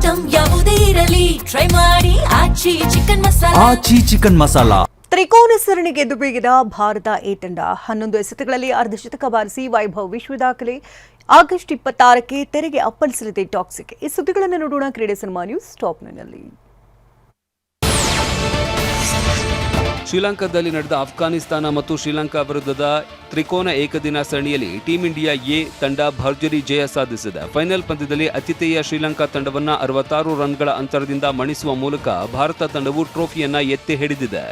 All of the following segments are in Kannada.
ಐಟಂ ಯಾವುದೇ ಇರಲಿ ಟ್ರೈ ಮಾಡಿ ಆಚಿ ಚಿಕನ್ ಮಸಾಲಾ. ತ್ರಿಕೋನ ಸರಣಿ ಗೆದ್ದು ಬೀಗಿದ ಭಾರತ ಎ ತಂಡ 11 ಎಸೆತಗಳಲ್ಲಿ ಅರ್ಧಶತಕ ಬಾರಿಸಿ ವೈಭವ್ ವಿಶ್ವ ದಾಖಲೆ. ಆಗಸ್ಟ್ 26ಕ್ಕೆ ತೆರೆಗೆ ಅಪ್ಪಳಿಸಲಿದೆ ಟಾಕ್ಸಿಕ್. ಈ ಸುದ್ದಿಗಳನ್ನು ನೋಡೋಣ ಕ್ರೀಡೆ ಸಿನಿಮಾ ನ್ಯೂಸ್ ಟಾಪ್ನಲ್ಲಿ. ಶ್ರೀಲಂಕಾದಲ್ಲಿ ನಡೆದ ಅಫ್ಘಾನಿಸ್ತಾನ ಮತ್ತು ಶ್ರೀಲಂಕಾ ವಿರುದ್ಧದ ತ್ರಿಕೋನ ಏಕದಿನ ಸರಣಿಯಲ್ಲಿ ಟೀಂ ಇಂಡಿಯಾ ಎ ತಂಡ ಭರ್ಜರಿ ಜಯ ಸಾಧಿಸಿದೆ. ಫೈನಲ್ ಪಂದ್ಯದಲ್ಲಿ ಆತಿಥೇಯ ಶ್ರೀಲಂಕಾ ತಂಡವನ್ನು 66 ರನ್ಗಳ ಅಂತರದಿಂದ ಮಣಿಸುವ ಮೂಲಕ ಭಾರತ ತಂಡವು ಟ್ರೋಫಿಯನ್ನ ಎತ್ತಿ ಹಿಡಿದಿದೆ.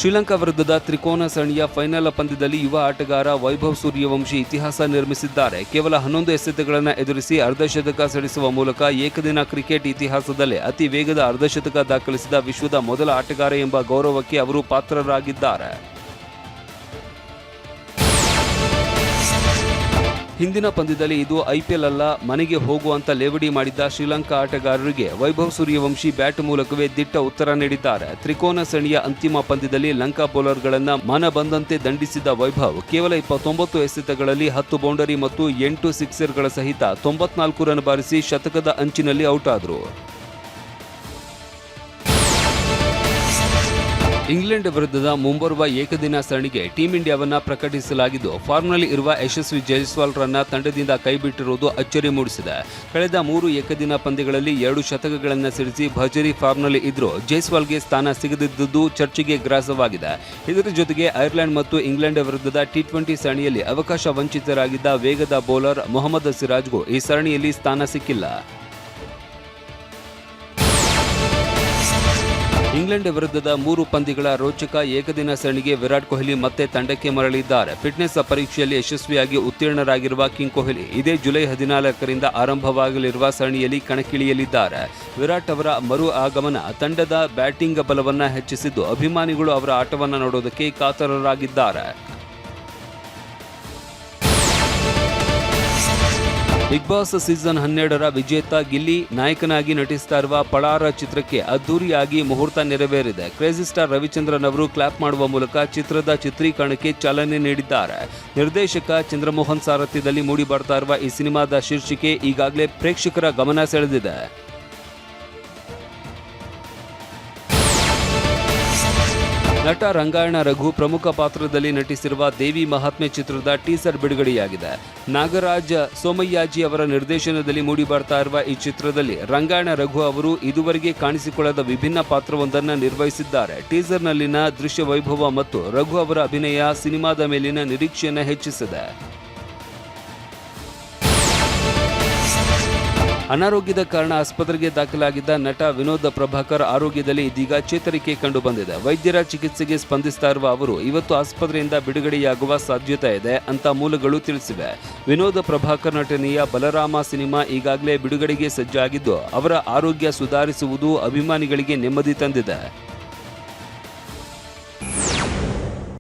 ಶ್ರೀಲಂಕಾ ವಿರುದ್ಧದ ತ್ರಿಕೋನ ಸರಣಿಯ ಫೈನಲ್ ಪಂದ್ಯದಲ್ಲಿ ಯುವ ಆಟಗಾರ ವೈಭವ್ ಸೂರ್ಯವಂಶಿ ಇತಿಹಾಸ ನಿರ್ಮಿಸಿದ್ದಾರೆ. ಕೇವಲ 11 ಎಸೆತಗಳನ್ನು ಎದುರಿಸಿ ಅರ್ಧಶತಕ ಸಿಡಿಸುವ ಮೂಲಕ ಏಕದಿನ ಕ್ರಿಕೆಟ್ ಇತಿಹಾಸದಲ್ಲೇ ಅತಿ ವೇಗದ ಅರ್ಧಶತಕ ದಾಖಲಿಸಿದ ವಿಶ್ವದ ಮೊದಲ ಆಟಗಾರ ಎಂಬ ಗೌರವಕ್ಕೆ ಅವರು ಪಾತ್ರರಾಗಿದ್ದಾರೆ. ಹಿಂದಿನ ಪಂದ್ಯದಲ್ಲಿ ಇದು ಐಪಿಎಲ್ ಅಲ್ಲ, ಮನೆಗೆ ಹೋಗುವಂತ ಲೇವಡಿ ಮಾಡಿದ್ದ ಶ್ರೀಲಂಕಾ ಆಟಗಾರರಿಗೆ ವೈಭವ್ ಸೂರ್ಯವಂಶಿ ಬ್ಯಾಟ್ ಮೂಲಕವೇ ದಿಟ್ಟ ಉತ್ತರ ನೀಡಿದ್ದಾರೆ. ತ್ರಿಕೋನ ಸರಣಿಯ ಅಂತಿಮ ಪಂದ್ಯದಲ್ಲಿ ಲಂಕಾ ಬೌಲರ್ಗಳನ್ನ ಮನ ಬಂದಂತೆ ದಂಡಿಸಿದ ವೈಭವ್ ಕೇವಲ 29 ಎಸೆತಗಳಲ್ಲಿ 10 ಬೌಂಡರಿ ಮತ್ತು 8 ಸಿಕ್ಸರ್ಗಳ ಸಹಿತ 94 ರನ್ ಬಾರಿಸಿ ಶತಕದ ಅಂಚಿನಲ್ಲಿ ಔಟ್ ಆದರು. ಇಂಗ್ಲೆಂಡ್ ವಿರುದ್ಧದ ಮುಂಬರುವ ಏಕದಿನ ಸರಣಿಗೆ ಟೀಂ ಇಂಡಿಯಾವನ್ನ ಪ್ರಕಟಿಸಲಾಗಿದ್ದು, ಫಾರ್ಮ್ನಲ್ಲಿ ಇರುವ ಯಶಸ್ವಿ ಜೈಸ್ವಾಲ್ ರನ್ನ ತಂಡದಿಂದ ಕೈಬಿಟ್ಟಿರುವುದು ಅಚ್ಚರಿ ಮೂಡಿಸಿದೆ. ಕಳೆದ 3 ಏಕದಿನ ಪಂದ್ಯಗಳಲ್ಲಿ 2 ಶತಕಗಳನ್ನು ಸಿಡಿಸಿ ಭರ್ಜರಿ ಫಾರ್ಮ್ನಲ್ಲಿ ಇದ್ರೂ ಜೈಸ್ವಾಲ್ಗೆ ಸ್ಥಾನ ಸಿಗದಿದ್ದುದು ಚರ್ಚೆಗೆ ಗ್ರಾಸವಾಗಿದೆ. ಇದರ ಜೊತೆಗೆ ಐರ್ಲೆಂಡ್ ಮತ್ತು ಇಂಗ್ಲೆಂಡ್ ವಿರುದ್ಧದ ಟಿ20 ಸರಣಿಯಲ್ಲಿ ಅವಕಾಶ ವಂಚಿತರಾಗಿದ್ದ ವೇಗದ ಬೌಲರ್ ಮೊಹಮ್ಮದ್ ಸಿರಾಜ್ಗೂ ಈ ಸರಣಿಯಲ್ಲಿ ಸ್ಥಾನ ಸಿಕ್ಕಿಲ್ಲ. ಇಂಗ್ಲೆಂಡ್ ವಿರುದ್ಧದ 3 ಪಂದ್ಯಗಳ ರೋಚಕ ಏಕದಿನ ಸರಣಿಗೆ ವಿರಾಟ್ ಕೊಹ್ಲಿ ಮತ್ತೆ ತಂಡಕ್ಕೆ ಮರಳಿದ್ದಾರೆ. ಫಿಟ್ನೆಸ್ ಪರೀಕ್ಷೆಯಲ್ಲಿ ಯಶಸ್ವಿಯಾಗಿ ಉತ್ತೀರ್ಣರಾಗಿರುವ ಕಿಂಗ್ ಕೊಹ್ಲಿ ಇದೇ ಜುಲೈ 14ರಿಂದ ಆರಂಭವಾಗಲಿರುವ ಸರಣಿಯಲ್ಲಿ ಕಣಕ್ಕಿಳಿಯಲಿದ್ದಾರೆ. ವಿರಾಟ್ ಅವರ ಮರು ಆಗಮನ ತಂಡದ ಬ್ಯಾಟಿಂಗ್ ಬಲವನ್ನ ಹೆಚ್ಚಿಸಿದ್ದು, ಅಭಿಮಾನಿಗಳು ಅವರ ಆಟವನ್ನು ನೋಡೋದಕ್ಕೆ ಕಾತರರಾಗಿದ್ದಾರೆ. ಬಿಗ್ ಬಾಸ್ ಸೀಸನ್ 12ರ ವಿಜೇತ ಗಿಲ್ಲಿ ನಾಯಕನಾಗಿ ನಟಿಸ್ತಾ ಇರುವ ಪಳಾರ ಚಿತ್ರಕ್ಕೆ ಅದ್ದೂರಿಯಾಗಿ ಮುಹೂರ್ತ ನೆರವೇರಿದೆ. ಕ್ರೇಜಿ ಸ್ಟಾರ್ ರವಿಚಂದ್ರನ್ ಅವರು ಕ್ಲಾಪ್ ಮಾಡುವ ಮೂಲಕ ಚಿತ್ರದ ಚಿತ್ರೀಕರಣಕ್ಕೆ ಚಾಲನೆ ನೀಡಿದ್ದಾರೆ. ನಿರ್ದೇಶಕ ಚಂದ್ರಮೋಹನ್ ಸಾರಥ್ಯದಲ್ಲಿ ಮೂಡಿ ಬರ್ತಾ ಇರುವ ಈ ಸಿನಿಮಾದ ಶೀರ್ಷಿಕೆ ಈಗಾಗಲೇ ಪ್ರೇಕ್ಷಕರ ಗಮನ ಸೆಳೆದಿದೆ. ನಟ ರಂಗಾಯಣ ರಘು ಪ್ರಮುಖ ಪಾತ್ರದಲ್ಲಿ ನಟಿಸಿರುವ ದೇವಿ ಮಹಾತ್ಮೆ ಚಿತ್ರದ ಟೀಸರ್ ಬಿಡುಗಡೆಯಾಗಿದೆ. ನಾಗರಾಜ್ ಸೋಮಯ್ಯಾಜಿ ಅವರ ನಿರ್ದೇಶನದಲ್ಲಿ ಮೂಡಿ ಬರ್ತಾ ಇರುವ ಈ ಚಿತ್ರದಲ್ಲಿ ರಂಗಾಯಣ ರಘು ಅವರು ಇದುವರೆಗೆ ಕಾಣಿಸಿಕೊಳ್ಳದ ವಿಭಿನ್ನ ಪಾತ್ರವೊಂದನ್ನು ನಿರ್ವಹಿಸಿದ್ದಾರೆ. ಟೀಸರ್ನಲ್ಲಿನ ದೃಶ್ಯ ವೈಭವ ಮತ್ತು ರಘು ಅವರ ಅಭಿನಯ ಸಿನಿಮಾದ ಮೇಲಿನ ನಿರೀಕ್ಷೆಯನ್ನು ಹೆಚ್ಚಿಸಿದೆ. ಅನಾರೋಗ್ಯದ ಕಾರಣ ಆಸ್ಪತ್ರೆಗೆ ದಾಖಲಾಗಿದ್ದ ನಟ ವಿನೋದ್ ಪ್ರಭಾಕರ್ ಆರೋಗ್ಯದಲ್ಲಿ ಇದೀಗ ಚೇತರಿಕೆ ಕಂಡುಬಂದಿದೆ. ವೈದ್ಯರ ಚಿಕಿತ್ಸೆಗೆ ಸ್ಪಂದಿಸ್ತಾ ಇರುವ ಅವರು ಇವತ್ತು ಆಸ್ಪತ್ರೆಯಿಂದ ಬಿಡುಗಡೆಯಾಗುವ ಸಾಧ್ಯತೆ ಇದೆ ಅಂತ ಮೂಲಗಳು ತಿಳಿಸಿವೆ. ವಿನೋದ್ ಪ್ರಭಾಕರ್ ನಟನೆಯ ಬಲರಾಮ ಸಿನಿಮಾ ಈಗಾಗಲೇ ಬಿಡುಗಡೆಗೆ ಸಜ್ಜಾಗಿದ್ದು, ಅವರ ಆರೋಗ್ಯ ಸುಧಾರಿಸುವುದು ಅಭಿಮಾನಿಗಳಿಗೆ ನೆಮ್ಮದಿ ತಂದಿದೆ.